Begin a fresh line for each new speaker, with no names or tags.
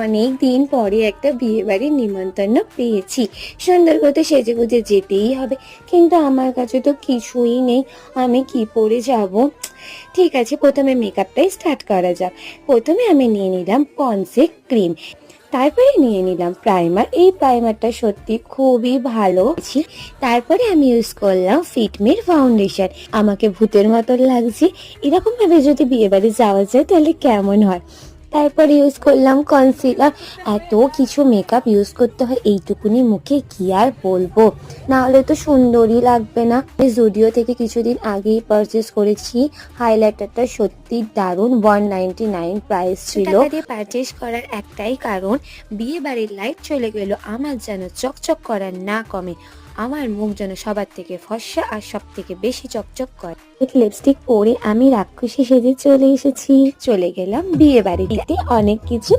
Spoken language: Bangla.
অনেক দিন পরে একটা বিয়ে বাড়ির নিমন্ত্রণ পেয়েছি। সুন্দর করে সেজে গুজে যেতেই হবে, কিন্তু আমার কাছে তো কিছুই নেই। আমি কি পরে যাব? ঠিক আছে, প্রথমে মেকআপটাই স্টার্ট করা যাক। প্রথমে আমি নিয়ে নিলাম পন্সে ক্রিম, তারপরে নিয়ে নিলাম প্রাইমার। এই প্রাইমারটা সত্যি খুবই ভালো। তারপরে আমি ইউজ করলাম ফিটমির ফাউন্ডেশন। আমাকে ভূতের মতন লাগছে। এরকম ভাবে যদি বিয়ে বাড়ি যাওয়া যায় তাহলে কেমন হয়। তারপরে ইউজ করলাম কনসিলার। এত কিছু মেকআপ ইউজ করতে হয় এইটুকুনি মুখে, কি আর বলবো, না হলে তো সুন্দরই লাগবে না। জুডিও থেকে কিছুদিন আগেই পারচেস করেছি হাইলাইটারটা, সত্যি দারুণ। 199 প্রাইস ছিল। টাকা দিয়ে পারচেস করার একটাই কারণ, বিয়ে বাড়ির লাইট চলে গেল আমার যেন চকচক করার না কমে, আমার মুখ যেন সবার থেকে ফর্সা আর সব থেকে বেশি চকচক করে। লিপস্টিক পরে আমি রাক্ষসী সেজে চলে এসেছি। চলে গেলাম বিয়ে বাড়িতে। অনেক কিছু